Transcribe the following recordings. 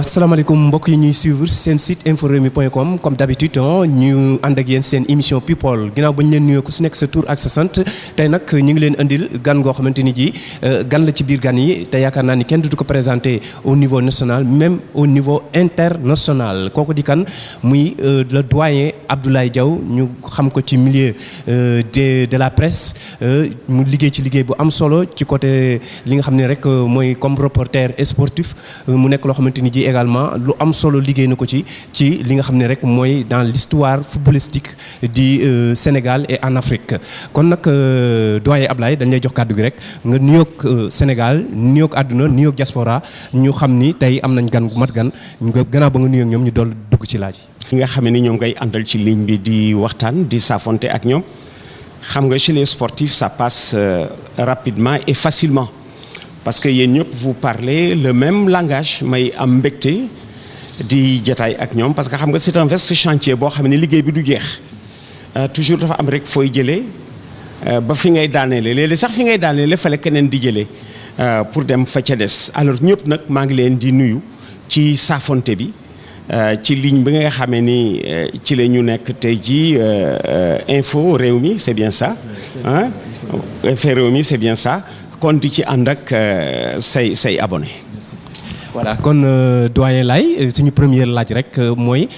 asalaamaaleykum mbokk yi ñuy suivre seen site inforewmi.com comme d'habitude ñu ànd ak yéen seen émission people ginnaaw ba ñu leen nuyoo ku si nekk sa tur ak sa sant tey nag ñu ngi leen andil gan goo xamante ni ji gan la ci biir gan yi te yaakaar naa ni kenn du ko présenté au niveau national même au niveau international kooku di kan muy le doyen Abdoulaye Diaw ñu xam ko ci milieu de la presse mu liggéey ci liggéey bu am solo ci côté li nga xam ne rek mooy comme reporter sportif mu nekk loo xamante ni ji également lu am solo liggéey na ko ci li nga xam ne rek mooy dans l'histoire footballistique du Sénégal et en Afrique kon nag doyen Ablaye dañ lay jox kàddu gi rek nga nuyoog Sénégal nuyoog àdduna nuyoog diaspora ñu xam ni tey am nañ gan gu mat gan gannaaw ba nga nuyoog ñoom ñu dool dugg ci laaj yi nga xam ne ñoom ngay àndal ci ligne bi di waxtaan di saafonte ak ñoom xam nga chez les sportifs ça passe rapidement et facilement parce que yéen ñëpp vous parlez le même langage may am mbégte di jotaay ak ñoom parce que xam nga c'est un vaste chantier boo xam ne liggéey bi du jeex toujours dafa am rek fooy jëlee ba fi ngay daaneele léeg-léeg sax fi ngay daaneele fale keneen di jëlee pour dem fa ca des alors ñëpp nag maa ngi leen di nuyu ci saafonte bi ci ligne bi nga xamee ni ci la ñu nekk tey jii info réew mi c'est bien ça ah info réew mi c'est bien ça kon di ci ànd ak say abonné voilà kon doyen Laye suñu première laaj rek mooy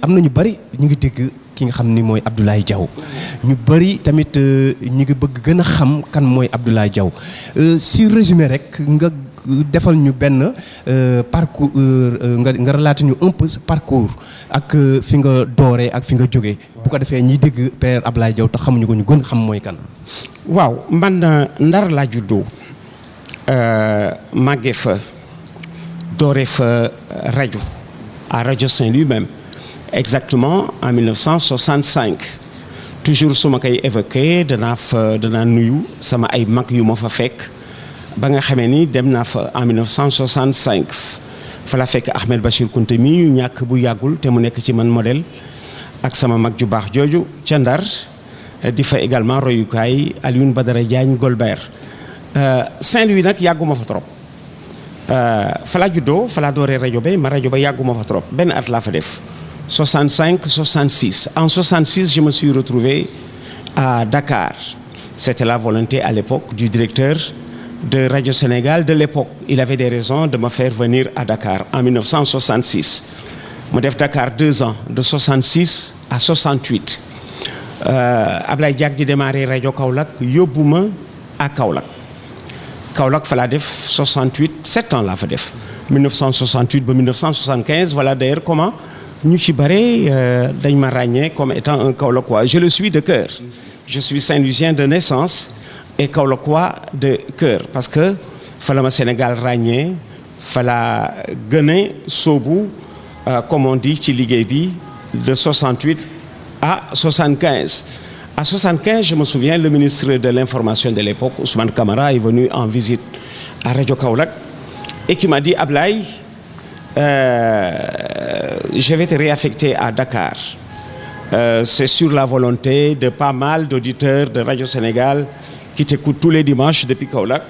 am na ñu bari ñu ngi dégg ki nga xam ni mooy Abdoulaye Diaw ñu bari tamit ñu ngi bëgg gën a xam kan mooy Abdoulaye Diaw si résumé rek nga defal ñu benn parcours nga relater ñu un peu parcours ak fi nga dooree ak fi nga jógee bu ko defee ñiy dégg père Abdoulaye Diaw te xamuñu ko ñu gën xam mooy kan. waaw man Ndar laa juddoo màggee fa dooree fa rajo à rajo Saint-Louis même exactement en 1965 toujours su ma koy évoqué danaa nuyu sama ay mag yu ma fa fekk ba nga xamee ni dem naa fa en 1965 fa la fekk Ahmed Bachir Kounta mi ñu ñàkk bu yàggul te mu nekk ci man modèle ak sama mag ju baax jooju ca Ndar di fa également royukaay Alioune Badara Diagne Golbert Saint-Louis nag yàgguma fa trop fa laa juddoo fa laa dooree rajo ba yàgguma fa trop benn at laa fa def 65 66 en 66 je me suis retrouvé à Dakar c'était la volonté à l'époque du directeur de Radio Sénégal de l'époque il avait des raisons de me faire venir à Dakar en 1966 mu def Dakar 2 ans de 66 à 68 Ablaye Diack di démarrer rajo Kaolack yóbbu ma à Kaolack fa laa def 7 ans laa fa def 1968 ba 1975 voilà d'ailleurs comment ñu ci bare dañ ma ràññee comme étant un Kaolackois je le suis de cœur je suis Saint-Louisien de naissance et Kaolackois de cœur parce que fa la ma Sénégal ràññee fa la gën a soobu comme on dit ci liggéey bi de 68 à 75 à 75 je me souviens le ministre de l'information de l'époque Ousmane Camara est venu en visite à Radio Kaolack et qui m'a dit Ablaye je vais te réaffecter à Dakar c'est sur la volonté de pas mal d'auditeurs de Radio Sénégal qui t'écoutent tous les dimanches depuis Kaolack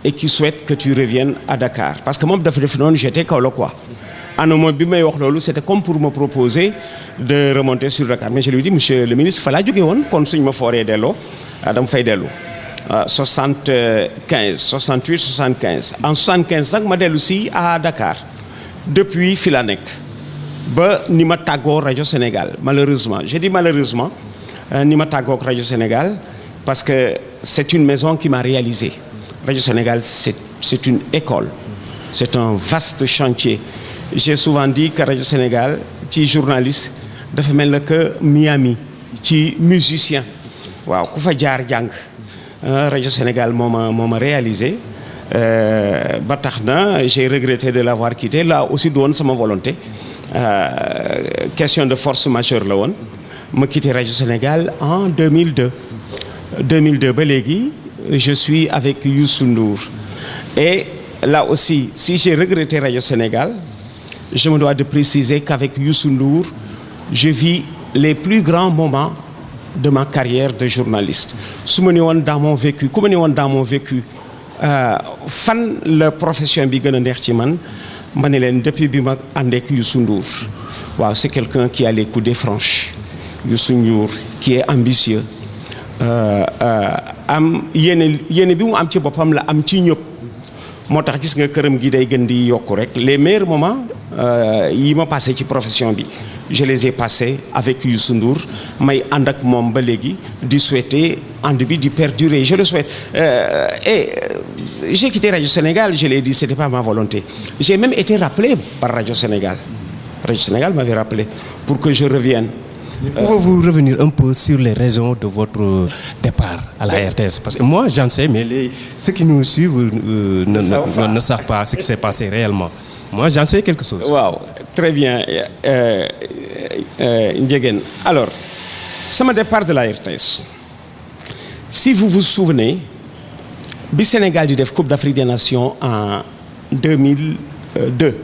et qui souhaitent que tu reviennes à Dakar parce que moom dafa def noonu j'étais Kaolackois moom bi may wax loolu c'était comme pour me proposer de remonter sur Dakar mais je lui dis monsieur le ministre fa laa jógee woon kon suñ ma fooree delloo dama fay dellu 75 68 75 en 75 nag ma dellu si à Dakar depuis fi la nekk ba ni ma tàggoo rajo Sénégal malheureusement je dis malheureusement ni ma tàggoo rajo Sénégal parce que c'est une maison qui m'a réalisé rajo Sénégal c'est une école c'est un vaste chantier j'ai souvent dit que rajo Sénégal ci journaliste dafa mel na que Miami ci musicien waaw ku fa jaar jàng rajo Sénégal moo ma réalisé ba tax na j'ai regretté de l'avoir quitté là aussi doon sama volonté question de force majeure la woon ma quitté rajo Sénégal en 2002 ba léegi je suis avec Youssou Ndour et là aussi si j'ai regretté rajo Sénégal je me dois de préciser qu'avec Youssou Ndour je vis les plus grands moments de ma carrière de journaliste su ma ne woon dans mon vécu ku ma ne woon dans mon vécu fan la profession bi gën a neex ci man ma ne leen depuis bi ma àndeek Youssou Ndour waaw c'est quelqu'un qui a les coudées franches Youssou Ndour qui est ambitieux am yéene bi mu am ci boppam la am ci ñëpp moo tax gis nga këram gi day gën di yokku rek les meilleurs moments yi ma passé ci profession bi je les ai passés avec Youssou Ndour may ànd ak moom ba léegi di souhaiter ànd bi di perdurer je le souhaite et j'ai quitté Radio Sénégal je l'ai dit c'était pas ma volonté j'ai même été rappelé par Radio Sénégal m'avait rappelé pour que je revienne. Pouvez-vous revenir un peu sur les raisons de votre départ à la RTS? Parce que moi, j'en sais, mais ceux qui nous suivent ne savent pas ce qui s'est passé réellement. Moi, j'en sais quelque chose. Waaw, très bien. Ndiéguène. Alors, sama départ de la RTS. Si vous vous souvenez, bi Sénégal di def Coupe d'Afrique des Nations en 2002,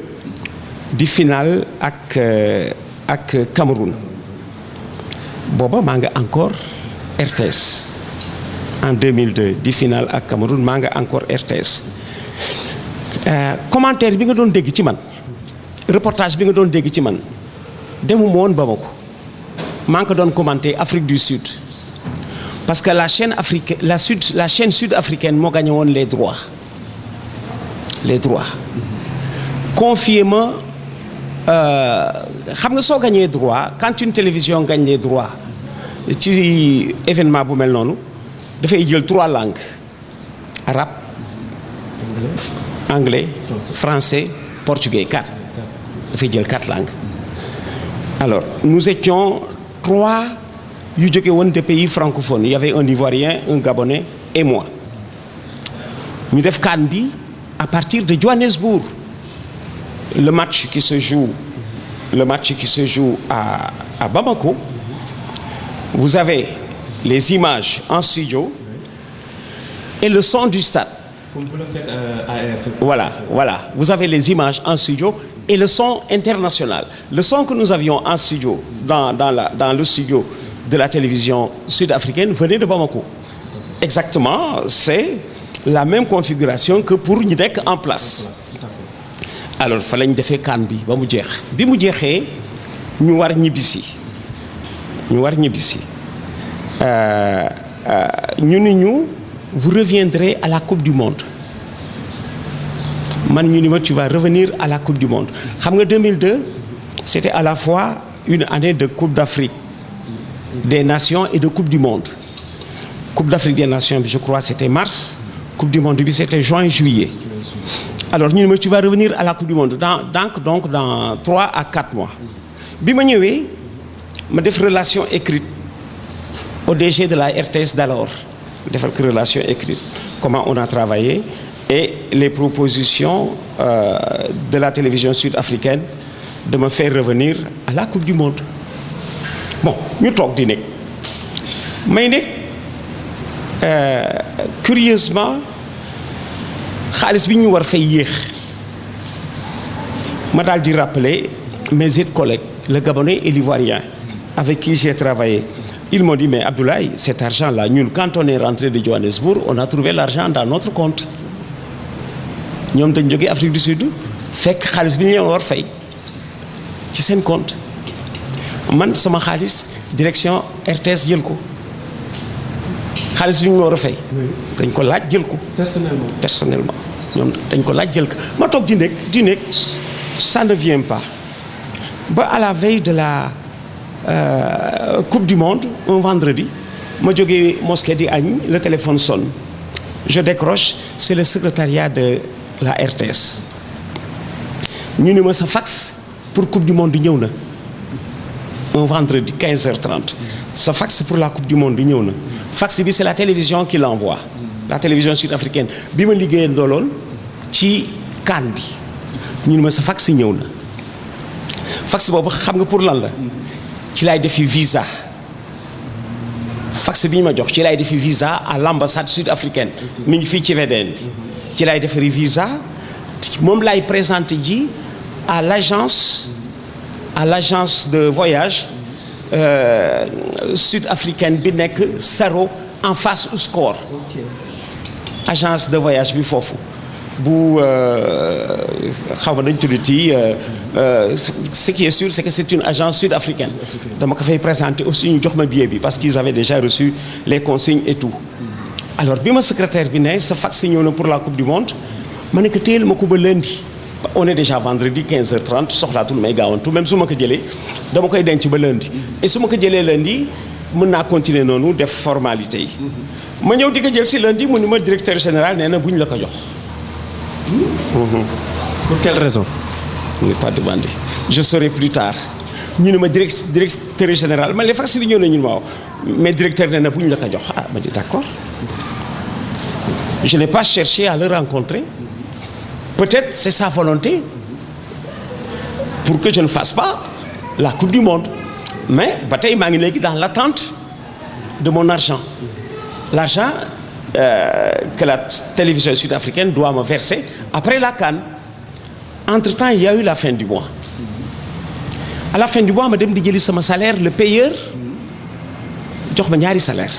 di finale ak Cameroun. Booba maa nga encore RTS en 2002 di finale ak Cameroun maa nga encore RTS commentaire bi nga doon dégg ci man reportage bi nga doon dégg ci man demuma woon Bamako maa ngi ko doon commenter Afrique du Sud parce que la chaîne sud-africaine moo gagné woon les droits confiez-moi xam nga soo gagné droit quand une télévision gagne les droits ci événement bu mel noonu dafay jël 3 langues arabe anglais français portugais 4 dafay jël 4 langues alors nous étions 3 yu jóge woon des pays francophones il y avait un Ivoirien un Gabonais et moi ñu def CAN bi à partir de Johannesburg le match qui se joue à Bamako, vous avez les images en studio et le son du stade. Comme vous le faites à RFM. Voilà. Vous avez les images en studio et le son international. Le son que nous avions en studio, dans le studio de la télévision sud-africaine, venait de Bamako. Exactement, c'est la même configuration que pour ñu nekk en place. Alors fa lañ defee CAN bi ba mu jeex bi mu jeexee ñu war ñibbisi ñu ni ñu vous reviendrez à la Coupe du Monde man ñu ni ma tu vas revenir à la Coupe du Monde xam nga 2002 c'était à la fois une année de Coupe d'Afrique des Nations et de Coupe du Monde Coupe d'Afrique des Nations bi je crois c'était mars Coupe du Monde bi c'était juin juillet. Alors ñu ne ma tu vas revenir à la Coupe du Monde donc dans 3 à 4 mois bi ma ñëwee ma def relation écrite au DG de la RTS d'alors defal ko relation écrite comment on a travaillé et les propositions de la télévision sud-africaine de me faire revenir à la Coupe du Monde bon ñu toog di nekk may nekk curieusement xaalis bi ñu war fay yéex ma daal di rappeler mes collègues le Gabonais et l'Ivoirien avec qui j'ai travaillé ils m'ont dit mais Abdoulaye cet argent-là ñun quand on est rentré de Johannesburg on a trouvé l'argent dans notre compte ñoom dañ jógee Afrique du Sud fekk xaalis bi ñu leen war fay ci seen compte man sama xaalis direction RTS jël ko xaalis bi ñu war a fay dañ ko laaj jël ko personnellement ñoom dañ ko laaj jël ko ma toog di nekk ça ne vient pas ba à la veille de la Coupe du Monde un vendredi ma jógee mosquée di añ le téléphone sonne je décroche c'est le secrétariat de la RTS ñu ne ma sa fax pour Coupe du Monde di ñëw na un vendredi 15h30 sa fax pour la Coupe du Monde di ñëw na fax bi c'est la télévision qui l'envoie la télévision sud-africaine bi ma liggéeyee ndooloon ci CAN bi ñu ne ma sa fax ñëw na fax boobu xam nga pour lan la ci laay defi visa fax bi ñu ma jox ci laay defi visa à l'ambassade sud-africaine mi ngi fii ci VDN bi ci laay defari visa moom laay présenté ji à l'agence de voyage sud-africaine bi nekk Saro en face au score agence de voyage bi foofu bu xaw ma dañ tuddati ce qui est sûr c'est que c'est une agence sud-africaine dama ko fay présenter aussi ñu jox ma billet bi parce qu'ils avaient déjà reçu les consignes et tout alors bi ma secrétaire bi ne sa fax ñëw na pour la coupe du monde ma ne ko téyel ma ko ba lundi on est déjà vendredi 15h30 soxlaatul may gaawantu même su ma ko jëlee dama koy denc ba lundi et su ma ko jëlee lundi mën naa continuer noonu def formalité yi ma ñëw di ko jël si lundi mu ni ma directeur général nee na bu ñu la ko jox. Pour quelle raison? Il n'est pas demandé. Je saurai plus tard. ñu ne ma directeur général man les fax yi ñëw na ñu ne ma mais directeur nee na bu ñu la ko jox ah ma dis d'accord. Je n'ai pas cherché à le rencontrer. Peut-être c'est sa volonté pour que je ne fasse pas la Coupe du Monde. Mais ba tey maa ngi léegi dans l'attente de mon argent. L'argent que la télévision sud-africaine doit me verser après la CAN. Entre-temps, il y a eu la fin du mois. À la fin du mois ma dem di jëli sama salaire le payeur jox ma ñaari salaire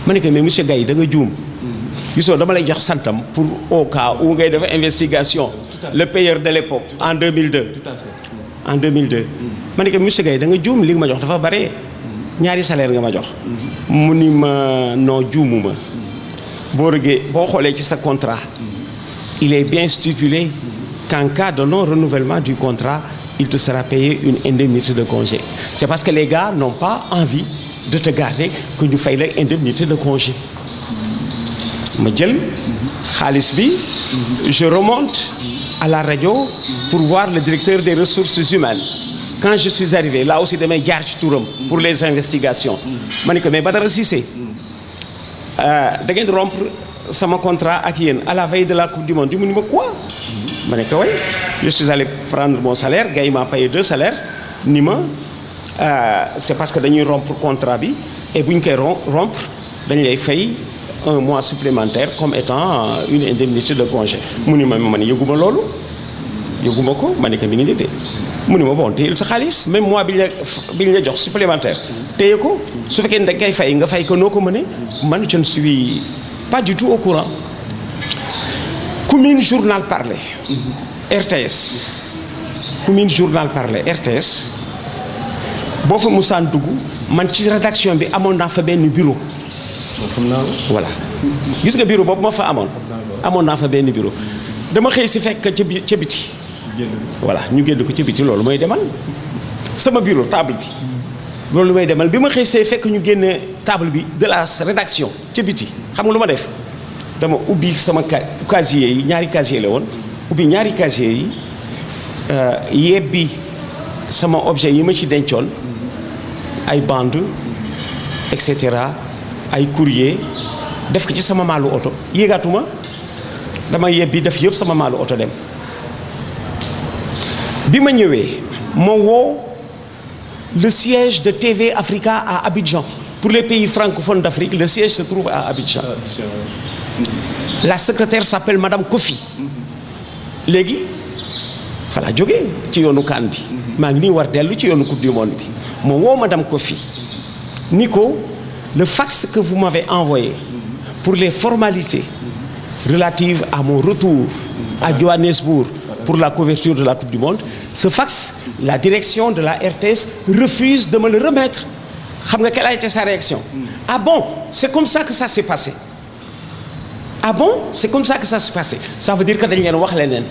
ma ne ko mais monsieur Gaye da nga juum. gisoo dama lay jox santam pour au cas où ngay def investigation. Le payeur de l'époque en 2002. Tout à fait. En 2002. ma ne ko monsieur Gaye da nga juum li nga ma jox dafa bare ñaari salaire nga ma jox. mu ni ma non juumuma. boo xoolee ci sa contrat. il est bien stipulé qu'en cas de non renouvellement du contrat il te sera payé une indemnité de congé. C'est parce que les gars n'ont pas envie de te garder que ñu fay la indemnité de congé. ma jël xaalis bi je remonte à la radio pour voir le directeur des ressources humaines. Quand je suis arrivé là aussi damay jaar ci turam pour les investigations. ma ne ko mais Badara Cissé da ngeen di rompre sama contrat ak yéen à la veille de la coupe du monde. mu ni ma quoi. ma ne ko oui je suis allé prendre mon salaire gars yi m'a payé 2 salaires ni ma c'est parce que dañuy rompre contrat bi et bu ñu koy rompre dañ lay fay 1 mois supplémentaire comme étant une indemnité de congé. mu ni ma man yëguma loolu yëguma ko ma ne ko mi ngi nii de mu ni ma bon téyel sa xaalis même mois bi ñu la jox supplémentaire téye ko su fekkee ne da ngay fay nga fay ko noo ko mënee man je ne suis pas du tout au courant. Commune Journal Parlé. RTS. Commune Journal Parlé RTS. boo fa musaan dugg man ci rédaction bi amoon naa fa benn bureau. voilà gis nga bureau boobu ma fa amoon naa fa benn bureau dama xëy si fekk ca biti. voilà ñu génn ko ca biti loolu mooy demal sama bureau table bi. loolu may demal bi ma xëy see fekk ñu génne table bi de la rédaction ca biti xam nga lu ma def dama ubbi sama casier yi ñaari casier la woon ubbi ñaari casier yi yebbi sama objet yi ma ci dencoon ay bande et cetera ay courrier def ko ci sama maalu oto yéegaatuma dama yebbi def yëpp sama maalu oto dem bi ma ñëwee ma woo le siège de TV Africa à Abidjan. Pour les pays francophones d'Afrique, le siège se trouve à Abidjan. La secrétaire s'appelle Madame Kofi. léegi fa laa jógee ci yoonu CAN bi. maa ngi nii war dellu ci yoonu coupe du monde bi. ma woo Madame Kofi ni ko le fax que vous m'avez envoyé pour les formalités relatives à mon retour à Johannesburg pour la couverture de la coupe du monde, ce fax, la direction de la RTS refuse de me le remettre. Xam nga quelle a été sa réaction? Ah bon, c'est comme ça que ça s'est passé. Ah bon, c'est comme ça que ça s'est passé. Ça veut dire que dañ leen wax leneen.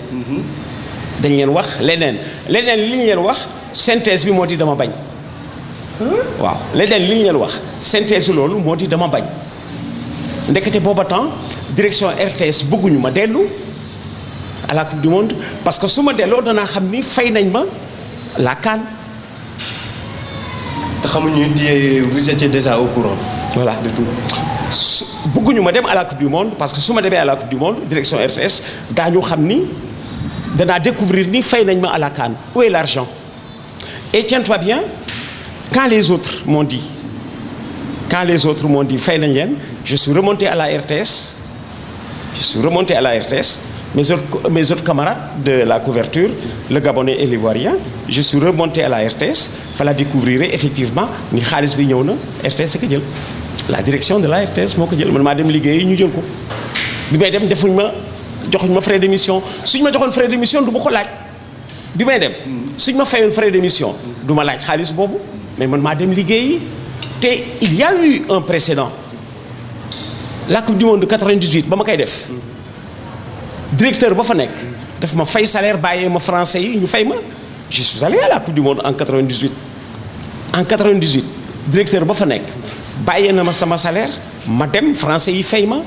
dañ leen wax leneen li ñu leen wax synthèse bi moo di dama bañ. waaw leneen li ñu leen wax synthèse loolu moo di dama bañ. ndekete booba temps direction RTS bëgguñu ma dellu à la coupe du monde parce que su ma delloo danaa xam ni fay nañ ma la CAN. te xamuñu vous étiez déjà au courant. voilà de tout. bëgguñu ma dem à la coupe du monde parce que su ma demee à la coupe du monde direction RTS daañu xam ni danaa découvrir ni fay nañ ma à la CAN. Où est l'argent? Et tiens-toi bien, quand les autres m'ont dit fay nañ leen, je suis remonté à la RTS. Mes autres camarades de la couverture, le Gabonais et l'Ivoirien, je suis remonté à la RTS. Fallait découvrir effectivement ni xaalis bi ñëw na RTS ko jël. La direction de la RTS moo ko jël man maa dem liggéeyi ñu jël ko. bi may dem defuñ ma joxuñ ma frais d'émission suñ ma joxoon frais d'émission du ma ko laaj bi may dem suñ ma fayoon frais d'émission du ma laaj xaalis boobu mais man maa dem liggéeyi te il y a eu un précédent la coupe du monde de 98 ba ma koy def directeur ba fa nekk daf ma fay salaire bàyyee ma français yi ñu fay ma je suis allé à la coupe du monde en 98 directeur ba fa nekk bàyyee na ma sama salaire ma dem français yi fay ma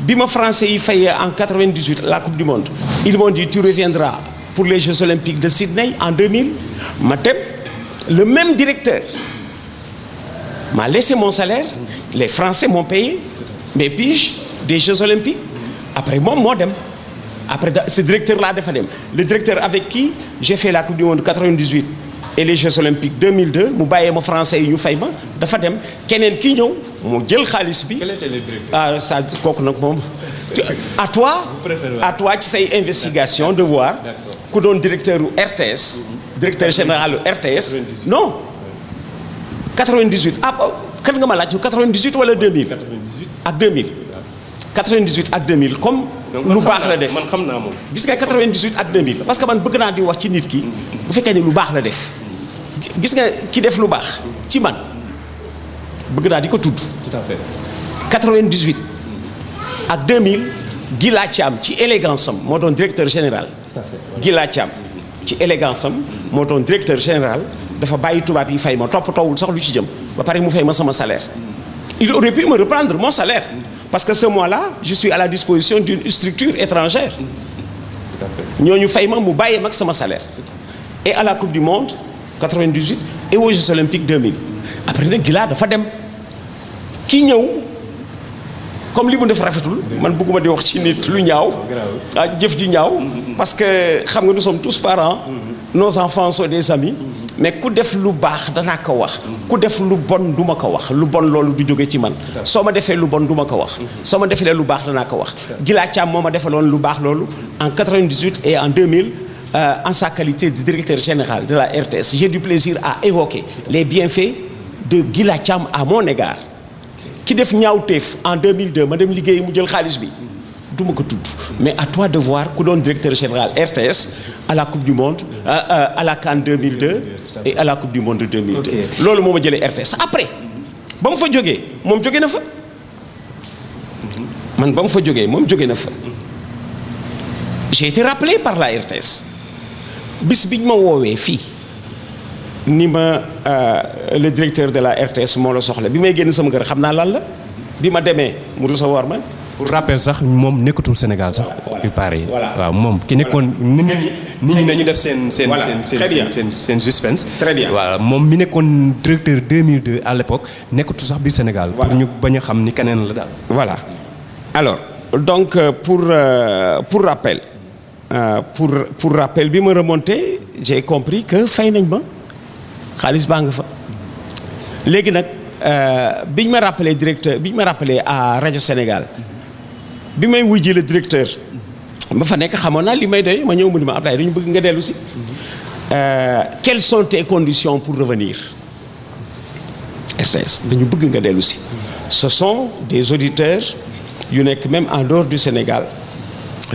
bi ma français yi fayee en 98 la coupe du monde ils m'ont dit tu reviendras pour les Jeux olympiques de Sydney en 2000 ma dem le même directeur m'a laissé mon salaire les Français m'ont payé mes piges des Jeux olympiques après moom moo dem après ce directeur là dafa dem le directeur avec qui j'ai fait la coupe du monde 98 et les Jeux olympiques 2002 mu bàyyee ma français yi ñu fay ma dafa dem keneen kii ñëw mu jël xaalis bi. Quel était le directeur? Ah ça kooku nag moom à toi ci say investigation de voir ku doon directeur u RTS directeur général u RTS non 98 kan nga ma laaj 98 wala 2000 ak 2000 98 ak 2000 comme lu baax la def man xam naa moom gis nga 98 ak 2000 parce que man bëgg naa di wax ci nit ki bu fekkee ne lu baax la def gis nga ki def lu baax ci man bëgg naa di ko tudd. tout à fait 98 ak 2000 Gila Thiam ci élégance am moo doon directeur général. tout à fait Gila Thiam ci élégance am moo doon directeur général dafa bàyyi tubaab yi fay ma toppatoowul sax lu ci jëm ba pare mu fay ma sama salaire. Il aurait pu me reprendre mon salaire parce que ce mois-là je suis à la disposition d'une structure étrangère. tout à fait ñooñu fay ma mu bàyyee mag sama salaire. Et à la coupe du monde 98 et aux Jeux olympiques 2000 après nag Gila dafa dem ki ñëw comme li mu def rafetul man bëgguma di wax ci nit lu ñaaw jëf ju ñaaw parce que xam nga nous sommes tous parents nos enfants sont des amis mais ku def lu baax danaa ko wax ku def lu bon du ma ko wax lu bon loolu du jóge ci man soo ma defee lu bon du ma ko wax soo ma defee lu baax danaa ko wax Gila Thiam moo ma defaloon lu baax loolu en 98 et en 2000 en sa qualité de directeur général de la RTS j'ai du plaisir à évoquer les bienfaits de Gila Thiam à mon égard ki def ñaawteef en 2002 ma dem liggéey mu jël xaalis bi du ma ko tudd mais à toi de voir ku doon directeur général RTS à la coupe du monde à la CAN 2002 et à la coupe du monde 2002 loolu moo ma jëlee RTS après ba mu fa jógee moom jóge na fa man ba mu fa jógee moom jóge na fa j'ai été rappelé par la RTS bis biñ ma woowee fii ni ma le directeur de la RTS moo la soxla bi may génn sama kër xam naa lan la bi ma demee mu recevoir ma. pour rappel sax moom nekkatul Sénégal sax. il paraît waaw moom ki nekkoon nit ñi nañu def seen suspense. très bien voilà moom mi nekkoon directeur 2002 à l'époque nekkatul sax biir Sénégal. pour ñu bañ a xam ni keneen la daal. voilà alors donc pour rappel pour rappel bi ma remonté j'ai compris que fay nañ ma xaalis baa nga fa léegi nag biñ ma rappelé directeur biñ ma rappelé à Radio Sénégal bi may wujji le directeur ba fa nekk xamoon naa li may doy ma ñëw mu ni ma Ablaye dañu bëgg nga dellu si quelles sont tes conditions pour revenir RTS dañu bëgg nga dellu si ce sont des auditeurs yu nekk même en dehors du Sénégal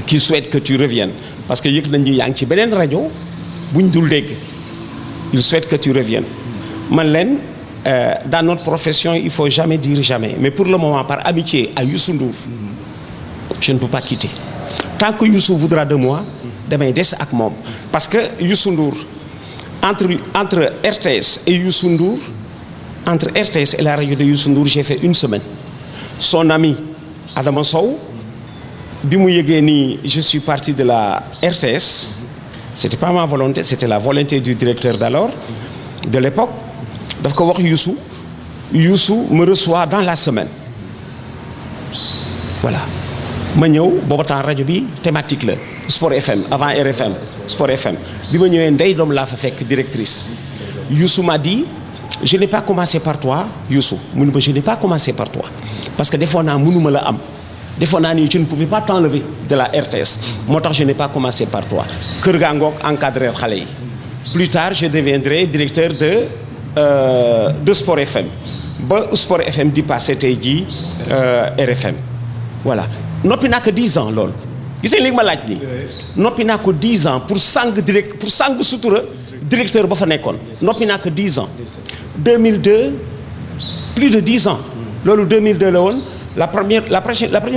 qui souhaitent que tu reviennes parce que yëg nañ ni yaa ngi ci beneen rajo buñ dul dégg ils souhaitent que tu reviennes man leen dans notre profession il faut jamais dire jamais mais pour le moment par amitié à Youssou Ndour je ne peux pas quitter tant que Youssou voudra de moi damay des ak moom parce que Youssou Ndour entre RTS et Youssou Ndour entre RTS et la radio de Youssou Ndour j'ai fait une semaine son ami Adama Sow bi mu yëgee ni je suis parti de la RTS c'était pas ma volonté c'était la volonté du directeur d'alors de l'époque daf ko wax Youssou me reçoit dans la semaine voilà ma ñëw booba temps rajo bi thématique la Sport FM avant RFM Sport FM bi ma ñëwee Ndeye Doom laa fa fekk directrice Youssou m'a dit je n'ai pas commencé par toi Youssou mu ne ma je n'ai pas commencé par toi parce que defoon naa mënuma la am defoon naa ni je ne pouvais pas t'enlever de la RTS moo tax je n'ai pas commencé par toi kër gaa ngoog encadreur xale yi plus tard je deviendrai directeur de Sport FM ba Sport FM di passé tey jii RFM voilà noppi naa ko 10 ans loolu gis nga li ma laaj nii noppi naa ko 10 ans pour sang sutura directeur ba fa nekkoon noppi naa ko 10 ans 2002 plus de 10 ans loolu 2002 la woon la première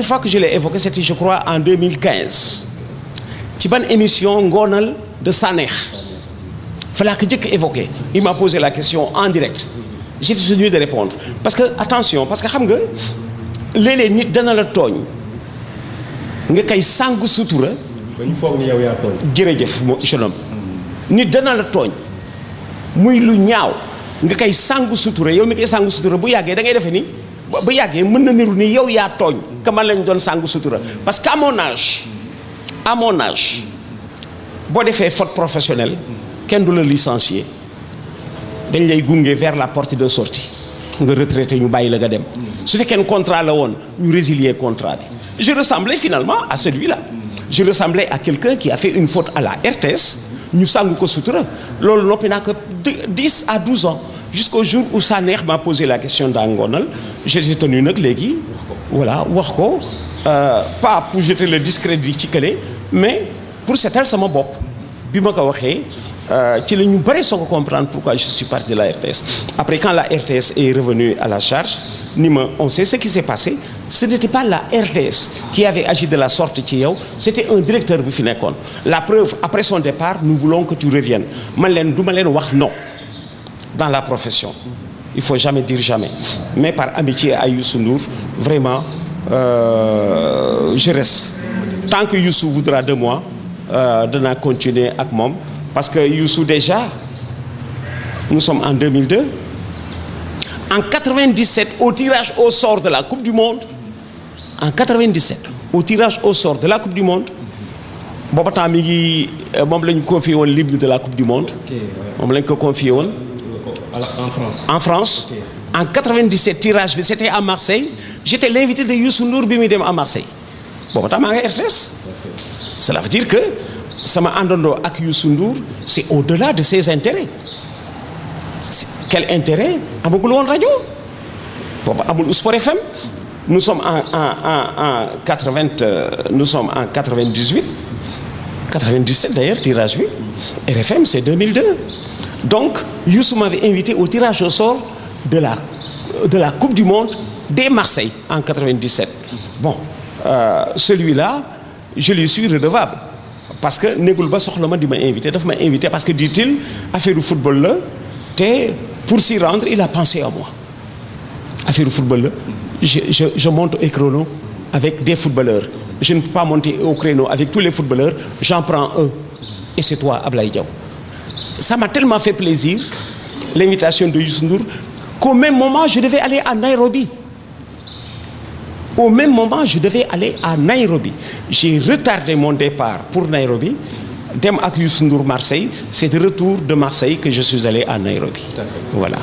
fois que je l'ai évoqué c'était je crois en 2015 ci ban émission ngoonal de Sanex fa laa ko jëkk évoqué il m'a posé la question en direct j'étais tenu de répondre parce que attention parce que xam nga léeg-léeg nit dana la tooñ nga kay sàngu sutura ba ñu foog ni yow yaa tooñ. jërëjëf mo jeune homme nit dana la tooñ muy lu ñaaw nga kay sàngu sutura yow mi koy sàngu sutura bu yàggee da ngay defe ni bu yàggee mën na niru ni yow yaa tooñ que man lañ doon sàngu sutura parce que à mon âge boo defee faute professionnelle kenn du la licencier dañ lay gunge vers la porte de sortie nga retraité ñu bàyyi la nga dem su fekkee contrat la woon ñu résilier contrat bi je ressemblais finalement à celui-là je ressemblais à quelqu'un qui a fait une faute à la RTS ñu sàngu ko sutura loolu noppi naa ko 10 à 12 ans jusqu'au jour où Sanex m'a posé la question daa ngoonal j'ai tenu nag léegi voilà wax ko pas pour jeter le discrédit ci kële mais pour seetal sama bopp bi ma ko waxee ci la ñu bëri soo ko comprendre pourquoi je suis parti de la RTS après quand la RTS est revenue à la charge ni ma on sait ce qui s'est passé ce n'était pas la RTS qui avait agi de la sorte ci yow c'était un directeur bu fi nekkoon la preuve après son départ nous voulons que tu reviennes man leen du ma leen wax non dans la profession il faut jamais dire jamais mais par amitié à Youssou Ndour vraiment je reste tant que Youssou voudra de moi danaa continuer ak moom parce que Youssou déjà nous sommes en 2002 en 97 au tirage au sort de la Coupe du Monde en 97 au tirage au sort de la Coupe du Monde booba temps mi ngi moom la ñu confié woon l'hymne de la Coupe du Monde moom la ñu ko confié woon en France en 97 tirage bi c'était à Marseille j'étais l'invité de Youssou Ndour bi muy dem à Marseille booba temps maa nga RTS cela veut dire que sama àndandoo ak Youssou Ndour c'est au-delà de ses intérêts quel intérêt amagul woon rajo boobu amul Sport FM nous sommes en 98 97 d'ailleurs tirage bi RFM c'est 2002 donc Youssou m'avait invité au tirage au sort de la Coupe du Monde dès Marseille en 97 bon celui-là je lui suis redevable parce que négul ba soxla ma di ma invité daf ma invité parce que dit-il affaire du football la te pour s'y rendre il a pensé à moi affaire du football la je monte au créneau avec des footballeurs je ne peux pas monter au créneau avec tous les footballeurs j'en prends un et c'est toi Ablaye Diaw ça m'a tellement fait plaisir l'invitation de Youssou Ndour qu'au même moment je devais aller à Nairobi j'ai retardé mon départ pour Nairobi dem ak Youssou Ndour Marseille c'est de retour de Marseille que je suis allé à Nairobi voilà